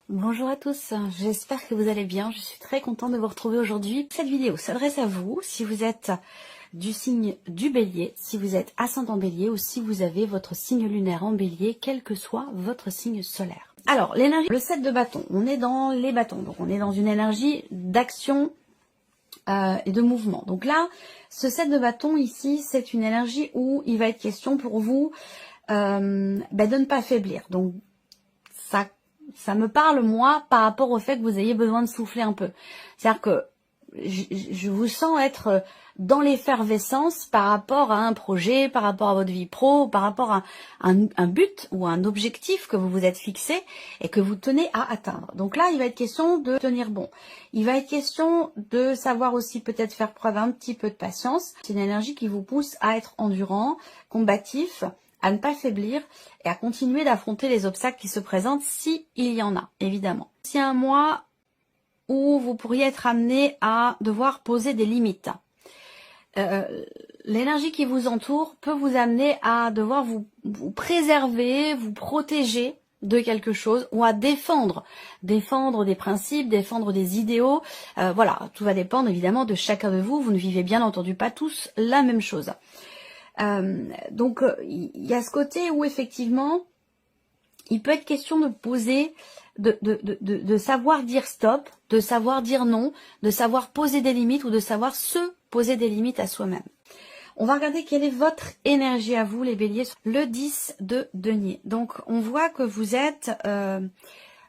Bonjour à tous, j'espère que vous allez bien. Je suis très contente de vous retrouver aujourd'hui. Cette vidéo s'adresse à vous si vous êtes du signe du Bélier, si vous êtes ascendant Bélier ou si vous avez votre signe lunaire en Bélier, quel que soit votre signe solaire. Alors, l'énergie, le 7 de bâton, on est dans les bâtons, donc on est dans une énergie d'action et de mouvement. Donc là, ce 7 de bâton ici, c'est une énergie où il va être question pour vous de ne pas faiblir. Donc, ça me parle, moi, par rapport au fait que vous ayez besoin de souffler un peu. C'est-à-dire que je vous sens être dans l'effervescence par rapport à un projet, par rapport à votre vie pro, par rapport à un but ou un objectif que vous vous êtes fixé et que vous tenez à atteindre. Donc là, il va être question de tenir bon. Il va être question de savoir aussi peut-être faire preuve un petit peu de patience. C'est une énergie qui vous pousse à être endurant, combatif, à ne pas faiblir et à continuer d'affronter les obstacles qui se présentent si il y en a, évidemment. C'est un mois où vous pourriez être amené à devoir poser des limites. L'énergie qui vous entoure peut vous amener à devoir vous préserver, vous protéger de quelque chose ou à défendre des principes, défendre des idéaux. Voilà, tout va dépendre évidemment de chacun de vous. Vous ne vivez bien entendu pas tous la même chose. Donc il y a ce côté où effectivement il peut être question de poser, de savoir dire stop, de savoir dire non, de savoir poser des limites ou de savoir se poser des limites à soi-même. On va regarder quelle est votre énergie à vous les béliers, le 10 de denier. Donc on voit que vous êtes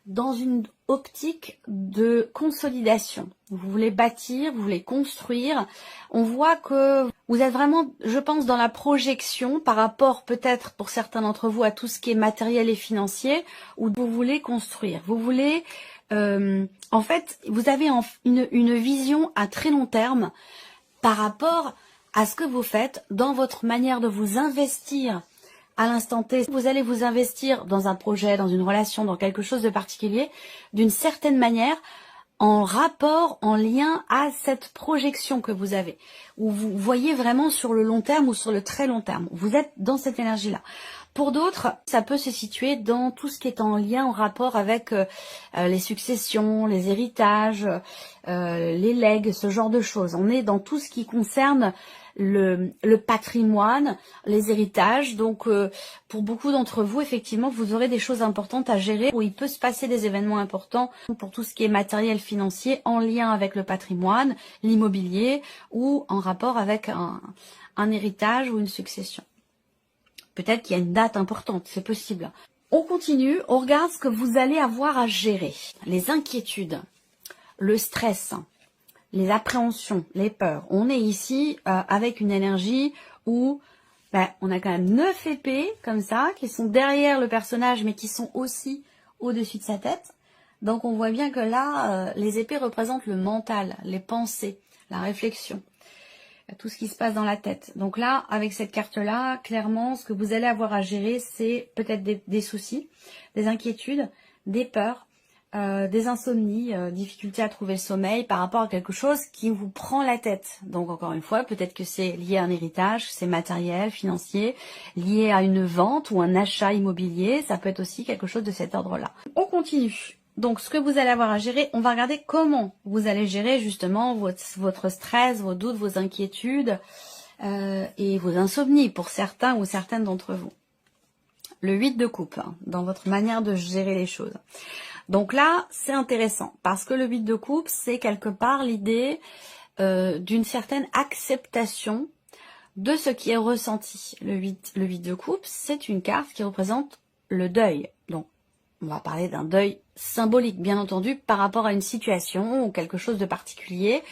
dans une optique de consolidation. Vous voulez bâtir, vous voulez construire. On voit que vous êtes vraiment, je pense, dans la projection par rapport peut-être pour certains d'entre vous à tout ce qui est matériel et financier, où vous voulez construire. Vous voulez, en fait, vous avez une vision à très long terme par rapport à ce que vous faites dans votre manière de vous investir à l'instant T. Vous allez vous investir dans un projet, dans une relation, dans quelque chose de particulier, d'une certaine manière, en rapport, en lien à cette projection que vous avez, où vous voyez vraiment sur le long terme ou sur le très long terme. Vous êtes dans cette énergie-là. Pour d'autres, ça peut se situer dans tout ce qui est en lien, en rapport avec les successions, les héritages, les legs, ce genre de choses. On est dans tout ce qui concerne le patrimoine, les héritages. Donc pour beaucoup d'entre vous, effectivement, vous aurez des choses importantes à gérer où il peut se passer des événements importants pour tout ce qui est matériel financier en lien avec le patrimoine, l'immobilier ou en rapport avec un héritage ou une succession. Peut-être qu'il y a une date importante, c'est possible. On continue, on regarde ce que vous allez avoir à gérer. Les inquiétudes, le stress, les appréhensions, les peurs. On est ici avec une énergie où on a quand même 9 épées comme ça, qui sont derrière le personnage, mais qui sont aussi au-dessus de sa tête. Donc on voit bien que là, les épées représentent le mental, les pensées, la réflexion, tout ce qui se passe dans la tête. Donc là, avec cette carte-là, clairement, ce que vous allez avoir à gérer, c'est peut-être des soucis, des inquiétudes, des peurs, des insomnies, difficultés à trouver le sommeil par rapport à quelque chose qui vous prend la tête. Donc encore une fois, peut-être que c'est lié à un héritage, c'est matériel, financier, lié à une vente ou un achat immobilier, ça peut être aussi quelque chose de cet ordre-là. On continue. Donc ce que vous allez avoir à gérer, on va regarder comment vous allez gérer justement votre stress, vos doutes, vos inquiétudes et vos insomnies pour certains ou certaines d'entre vous. Le 8 de coupe, dans votre manière de gérer les choses. Donc là, c'est intéressant parce que le 8 de coupe, c'est quelque part l'idée d'une certaine acceptation de ce qui est ressenti. Le 8 de coupe, c'est une carte qui représente le deuil. Donc, on va parler d'un deuil symbolique, bien entendu, par rapport à une situation ou quelque chose de particulier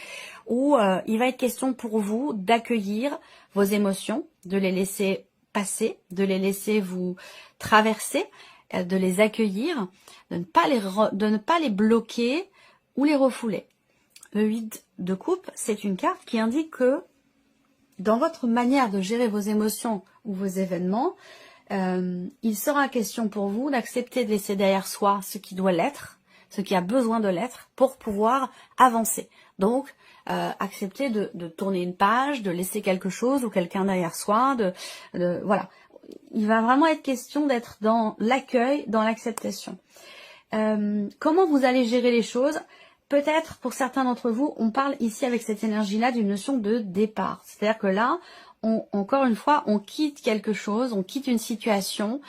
où il va être question pour vous d'accueillir vos émotions, de les laisser passer, de les laisser vous traverser, de les accueillir, de ne pas les bloquer ou les refouler. Le 8 de coupe, c'est une carte qui indique que dans votre manière de gérer vos émotions ou vos événements, il sera question pour vous d'accepter de laisser derrière soi ce qui doit l'être, ce qui a besoin de l'être pour pouvoir avancer. Donc, accepter de tourner une page, de laisser quelque chose ou quelqu'un derrière soi, voilà. Il va vraiment être question d'être dans l'accueil, dans l'acceptation. Comment vous allez gérer les choses? Peut-être pour certains d'entre vous, on parle ici avec cette énergie-là d'une notion de départ. C'est-à-dire que là, encore une fois, on quitte quelque chose, on quitte une situation.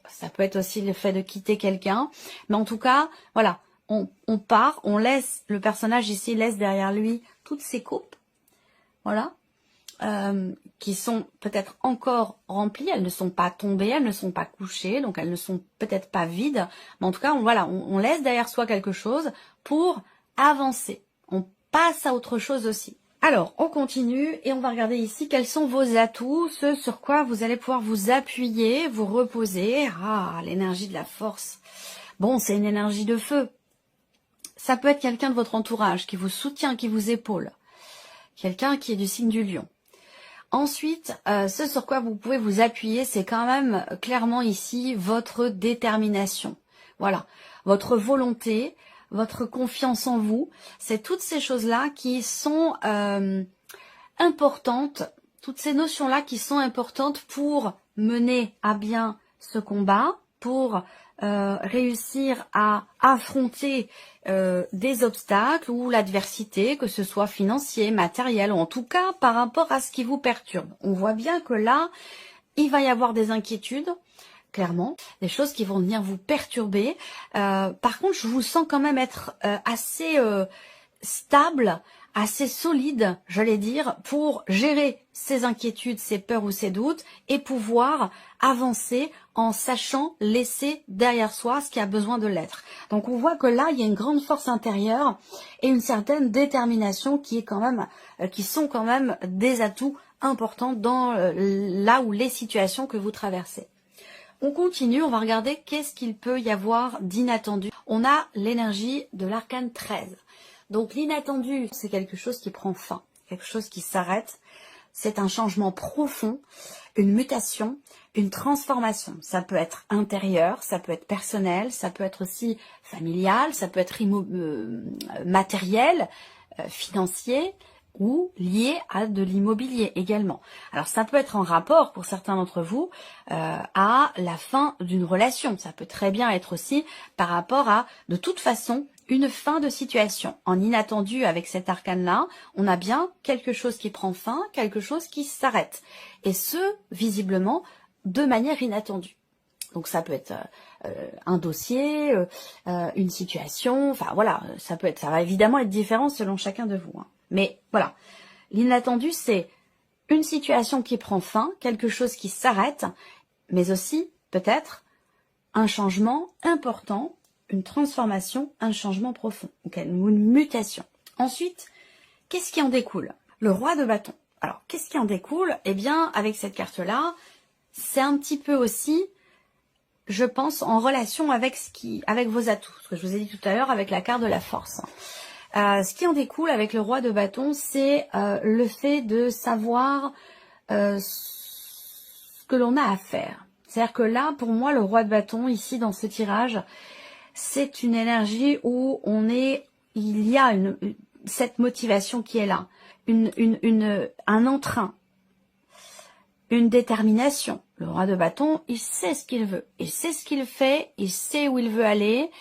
Ça peut être aussi le fait de quitter quelqu'un. Mais en tout cas, voilà, on part, on laisse, le personnage ici laisse derrière lui toutes ses coupes. Voilà. Qui sont peut-être encore remplies, elles ne sont pas tombées, elles ne sont pas couchées, donc elles ne sont peut-être pas vides, mais en tout cas, on laisse derrière soi quelque chose pour avancer. On passe à autre chose aussi. Alors, on continue et on va regarder ici quels sont vos atouts, ce sur quoi vous allez pouvoir vous appuyer, vous reposer. Ah, l'énergie de la force. Bon, c'est une énergie de feu. Ça peut être quelqu'un de votre entourage qui vous soutient, qui vous épaule. Quelqu'un qui est du signe du lion. Ensuite, ce sur quoi vous pouvez vous appuyer, c'est quand même clairement ici votre détermination. Voilà, votre volonté, votre confiance en vous. C'est toutes ces choses-là qui sont importantes, toutes ces notions-là qui sont importantes pour mener à bien ce combat, pour réussir à affronter des obstacles ou l'adversité, que ce soit financier, matériel, ou en tout cas par rapport à ce qui vous perturbe. On voit bien que là, il va y avoir des inquiétudes, clairement, des choses qui vont venir vous perturber. Par contre, je vous sens quand même être assez stable, assez solide, j'allais dire, pour gérer ces inquiétudes, ces peurs ou ces doutes et pouvoir avancer en sachant laisser derrière soi ce qui a besoin de l'être. Donc on voit que là, il y a une grande force intérieure et une certaine détermination qui sont quand même des atouts importants dans là où les situations que vous traversez. On continue, on va regarder qu'est-ce qu'il peut y avoir d'inattendu. On a l'énergie de l'arcane 13. Donc l'inattendu, c'est quelque chose qui prend fin, quelque chose qui s'arrête. C'est un changement profond, une mutation, une transformation. Ça peut être intérieur, ça peut être personnel, ça peut être aussi familial, ça peut être matériel, financier ou lié à de l'immobilier également. Alors ça peut être en rapport pour certains d'entre vous à la fin d'une relation. Ça peut très bien être aussi par rapport à, de toute façon, une fin de situation. En inattendu avec cet arcane-là, on a bien quelque chose qui prend fin, quelque chose qui s'arrête. Et ce, visiblement, de manière inattendue. Donc ça peut être un dossier, une situation, enfin voilà, ça va évidemment être différent selon chacun de vous. Hein. Mais voilà, l'inattendu, c'est une situation qui prend fin, quelque chose qui s'arrête, mais aussi peut-être un changement important, une transformation, un changement profond, donc une mutation. Ensuite, qu'est-ce qui en découle? Le roi de bâton. Alors, qu'est-ce qui en découle? Eh bien, avec cette carte-là, c'est un petit peu aussi, je pense, en relation avec vos atouts. Ce que je vous ai dit tout à l'heure avec la carte de la force. Ce qui en découle avec le roi de bâton, c'est le fait de savoir ce que l'on a à faire. C'est-à-dire que là, pour moi, le roi de bâton, ici, dans ce tirage, c'est une énergie où il y a cette motivation qui est là, un entrain, une détermination. Le roi de bâton, il sait ce qu'il veut, il sait ce qu'il fait, il sait où il veut aller,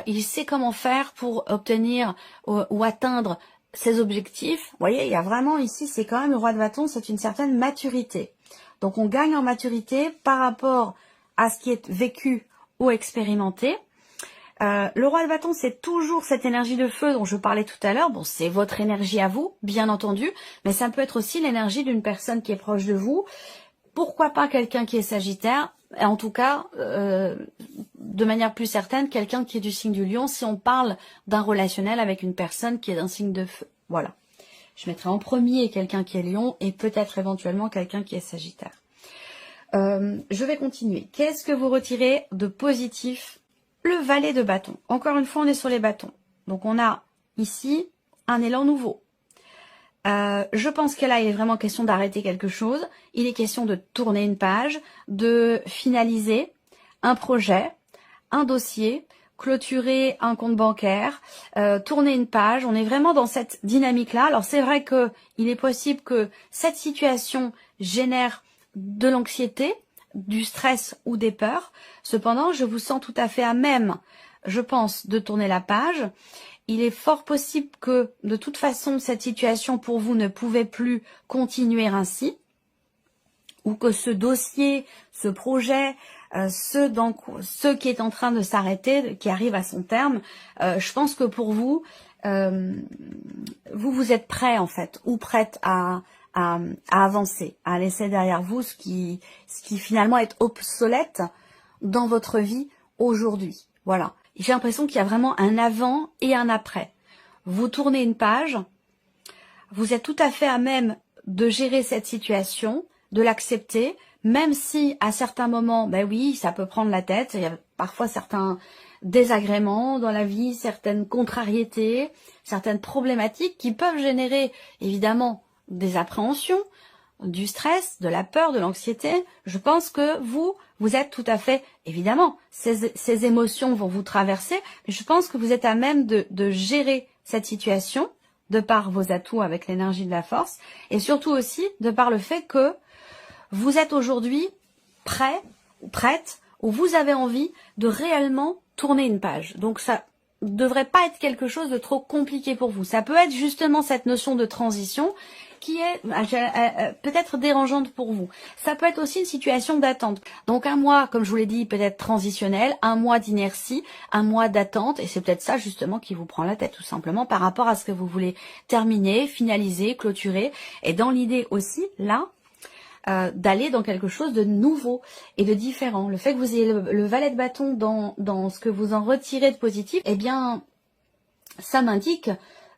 il sait comment faire pour obtenir ou atteindre ses objectifs. Vous voyez, il y a vraiment ici, c'est quand même le roi de bâton, c'est une certaine maturité. Donc on gagne en maturité par rapport à ce qui est vécu ou expérimenté. Le roi de bâton, c'est toujours cette énergie de feu dont je parlais tout à l'heure. Bon, c'est votre énergie à vous, bien entendu, mais ça peut être aussi l'énergie d'une personne qui est proche de vous. Pourquoi pas quelqu'un qui est sagittaire? En tout cas, de manière plus certaine, quelqu'un qui est du signe du lion, si on parle d'un relationnel avec une personne qui est d'un signe de feu. Voilà. Je mettrai en premier quelqu'un qui est lion et peut-être éventuellement quelqu'un qui est sagittaire. Je vais continuer. Qu'est-ce que vous retirez de positif? Le valet de bâton. Encore une fois, on est sur les bâtons. Donc, on a ici un élan nouveau. Je pense que là, il est vraiment question d'arrêter quelque chose. Il est question de tourner une page, de finaliser un projet, un dossier, clôturer un compte bancaire, tourner une page. On est vraiment dans cette dynamique-là. Alors, c'est vrai que il est possible que cette situation génère de l'anxiété, du stress ou des peurs. Cependant, je vous sens tout à fait à même je pense, de tourner la page. Il est fort possible que, de toute façon, cette situation pour vous ne pouvait plus continuer ainsi, ou que ce dossier, ce projet, ce qui est en train de s'arrêter, qui arrive à son terme, je pense que pour vous, vous êtes prêt en fait, ou prête à avancer, à laisser derrière vous ce qui finalement est obsolète dans votre vie aujourd'hui. Voilà. J'ai l'impression qu'il y a vraiment un avant et un après. Vous tournez une page, vous êtes tout à fait à même de gérer cette situation, de l'accepter, même si à certains moments, ben oui, ça peut prendre la tête, il y a parfois certains désagréments dans la vie, certaines contrariétés, certaines problématiques qui peuvent générer évidemment des appréhensions, du stress, de la peur, de l'anxiété. Je pense que vous êtes tout à fait, évidemment, ces émotions vont vous traverser, mais je pense que vous êtes à même de gérer cette situation de par vos atouts avec l'énergie de la force et surtout aussi de par le fait que vous êtes aujourd'hui prêt ou prête ou vous avez envie de réellement tourner une page. Donc ça devrait pas être quelque chose de trop compliqué pour vous. Ça peut être justement cette notion de transition qui est peut-être dérangeante pour vous. Ça peut être aussi une situation d'attente. Donc un mois, comme je vous l'ai dit, peut-être transitionnel, un mois d'inertie, un mois d'attente, et c'est peut-être ça justement qui vous prend la tête tout simplement par rapport à ce que vous voulez terminer, finaliser, clôturer, et dans l'idée aussi, là, d'aller dans quelque chose de nouveau et de différent. Le fait que vous ayez le valet de bâton dans ce que vous en retirez de positif, eh bien, ça m'indique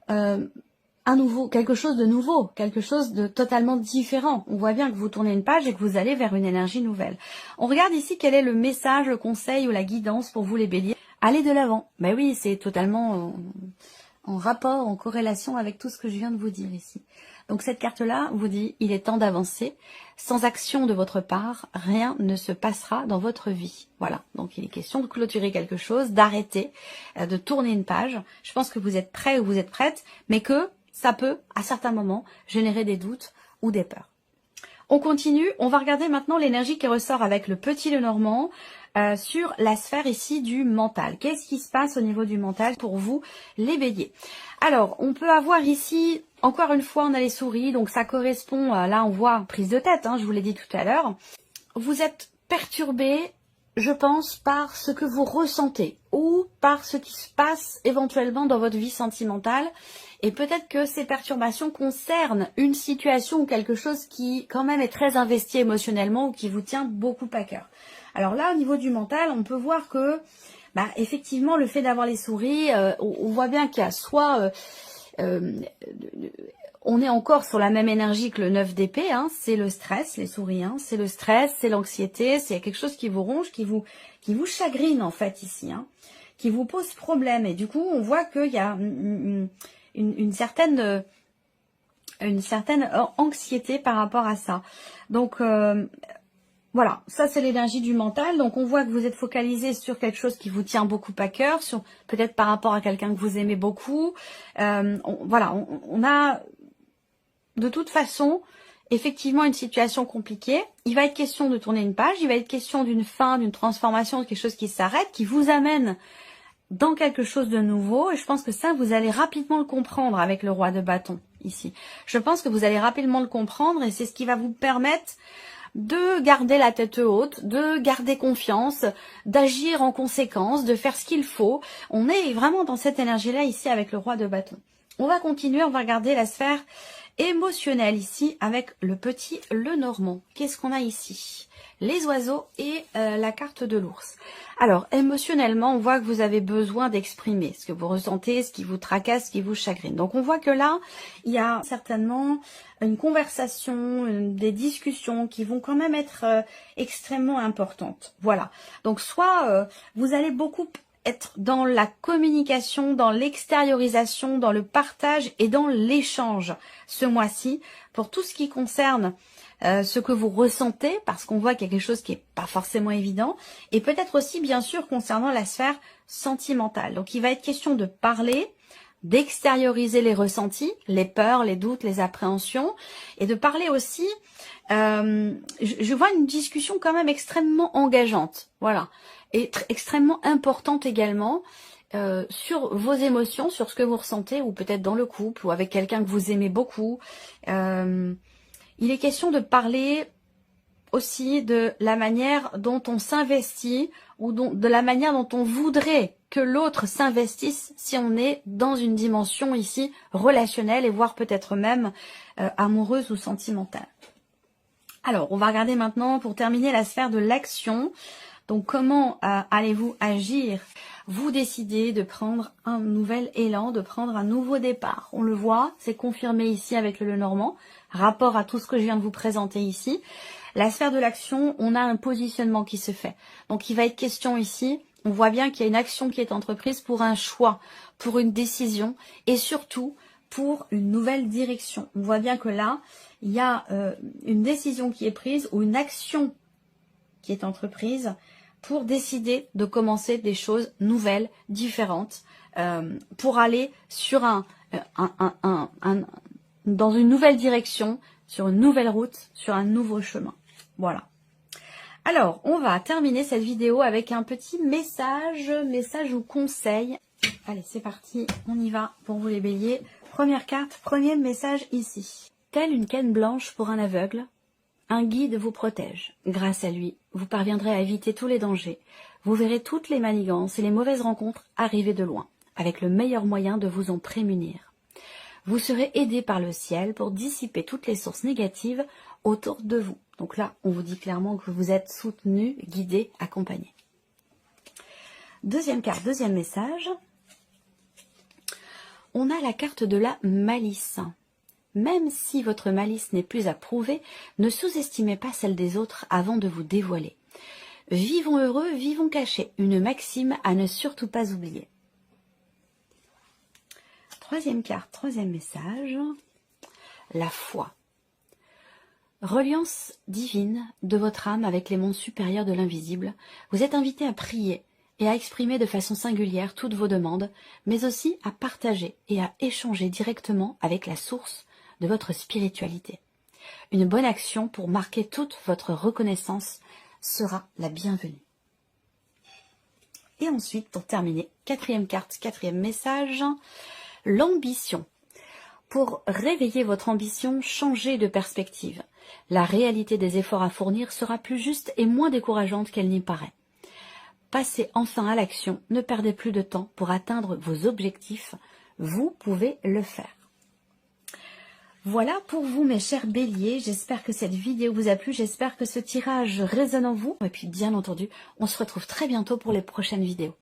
quelque chose de nouveau, quelque chose de totalement différent. On voit bien que vous tournez une page et que vous allez vers une énergie nouvelle. On regarde ici quel est le message, le conseil ou la guidance pour vous les béliers. Allez de l'avant. Ben oui, c'est totalement en rapport, en corrélation avec tout ce que je viens de vous dire ici. Donc cette carte-là vous dit, il est temps d'avancer. Sans action de votre part, rien ne se passera dans votre vie. Voilà, donc il est question de clôturer quelque chose, d'arrêter, de tourner une page. Je pense que vous êtes prêt ou vous êtes prête, mais que ça peut, à certains moments, générer des doutes ou des peurs. On continue, on va regarder maintenant l'énergie qui ressort avec le petit Lenormand sur la sphère ici du mental. Qu'est-ce qui se passe au niveau du mental pour vous, les béliers? Alors, on peut avoir ici, encore une fois, on a les souris, donc ça correspond, là on voit prise de tête, hein, je vous l'ai dit tout à l'heure. Vous êtes perturbé, je pense, par ce que vous ressentez ou par ce qui se passe éventuellement dans votre vie sentimentale. Et peut-être que ces perturbations concernent une situation ou quelque chose qui quand même est très investi émotionnellement ou qui vous tient beaucoup à cœur. Alors là, au niveau du mental, on peut voir que, effectivement, le fait d'avoir les souris, on voit bien qu'il y a soit... on est encore sur la même énergie que le 9 d'épée, hein, c'est le stress, les souris, hein, c'est le stress, c'est l'anxiété, c'est quelque chose qui vous ronge, qui vous chagrine en fait ici, hein, qui vous pose problème. Et du coup, on voit qu'il y a une certaine anxiété par rapport à ça. Donc voilà, ça c'est l'énergie du mental. Donc on voit que vous êtes focalisé sur quelque chose qui vous tient beaucoup à cœur, sur peut-être par rapport à quelqu'un que vous aimez beaucoup. On a de toute façon effectivement une situation compliquée. Il va être question de tourner une page, il va être question d'une fin, d'une transformation, de quelque chose qui s'arrête, qui vous amène dans quelque chose de nouveau. Et je pense que ça, vous allez rapidement le comprendre avec le roi de bâton ici. Je pense que vous allez rapidement le comprendre et c'est ce qui va vous permettre de garder la tête haute, de garder confiance, d'agir en conséquence, de faire ce qu'il faut. On est vraiment dans cette énergie-là ici avec le roi de bâton. On va continuer, on va regarder la sphère émotionnelle ici avec le petit Lenormand. Qu'est-ce qu'on a ici? Les oiseaux et la carte de l'ours. Alors, émotionnellement, on voit que vous avez besoin d'exprimer ce que vous ressentez, ce qui vous tracasse, ce qui vous chagrine. Donc, on voit que là, il y a certainement une conversation, des discussions qui vont quand même être extrêmement importantes. Voilà. Donc, soit vous allez beaucoup être dans la communication, dans l'extériorisation, dans le partage et dans l'échange ce mois-ci pour tout ce qui concerne ce que vous ressentez, parce qu'on voit qu'il y a quelque chose qui n'est pas forcément évident, et peut-être aussi bien sûr concernant la sphère sentimentale. Donc il va être question de parler, d'extérioriser les ressentis, les peurs, les doutes, les appréhensions, et de parler aussi, je vois une discussion quand même extrêmement engageante, voilà, et extrêmement importante également, sur vos émotions, sur ce que vous ressentez, ou peut-être dans le couple, ou avec quelqu'un que vous aimez beaucoup. Il est question de parler aussi de la manière dont on s'investit, ou de la manière dont on voudrait que l'autre s'investisse si on est dans une dimension ici relationnelle, et voire peut-être même amoureuse ou sentimentale. Alors, on va regarder maintenant, pour terminer, la sphère de l'action. Donc, comment allez-vous agir? Vous décidez de prendre un nouvel élan, de prendre un nouveau départ. On le voit, c'est confirmé ici avec le Lenormand, rapport à tout ce que je viens de vous présenter ici. La sphère de l'action, on a un positionnement qui se fait. Donc, il va être question ici, on voit bien qu'il y a une action qui est entreprise pour un choix, pour une décision, et surtout pour une nouvelle direction. On voit bien que là, il y a une décision qui est prise, ou une action qui est entreprise pour décider de commencer des choses nouvelles, différentes, pour aller sur dans une nouvelle direction, sur une nouvelle route, sur un nouveau chemin. Voilà. Alors, on va terminer cette vidéo avec un petit message ou conseil. Allez, c'est parti, on y va pour vous les béliers. Première carte, premier message ici. Telle une canne blanche pour un aveugle, un guide vous protège. Grâce à lui, vous parviendrez à éviter tous les dangers. Vous verrez toutes les manigances et les mauvaises rencontres arriver de loin, avec le meilleur moyen de vous en prémunir. Vous serez aidé par le ciel pour dissiper toutes les sources négatives autour de vous. Donc là, on vous dit clairement que vous êtes soutenu, guidé, accompagné. Deuxième carte, deuxième message. On a la carte de la malice. Même si votre malice n'est plus à prouver, ne sous-estimez pas celle des autres avant de vous dévoiler. Vivons heureux, vivons cachés. Une maxime à ne surtout pas oublier. Troisième carte, troisième message. La foi. Reliance divine de votre âme avec les mondes supérieurs de l'invisible. Vous êtes invité à prier et à exprimer de façon singulière toutes vos demandes, mais aussi à partager et à échanger directement avec la source de votre spiritualité. Une bonne action pour marquer toute votre reconnaissance sera la bienvenue. Et ensuite, pour terminer, quatrième carte, quatrième message, l'ambition. Pour réveiller votre ambition, changez de perspective. La réalité des efforts à fournir sera plus juste et moins décourageante qu'elle n'y paraît. Passez enfin à l'action, ne perdez plus de temps pour atteindre vos objectifs. Vous pouvez le faire. Voilà pour vous mes chers béliers, j'espère que cette vidéo vous a plu, j'espère que ce tirage résonne en vous. Et puis bien entendu, on se retrouve très bientôt pour les prochaines vidéos.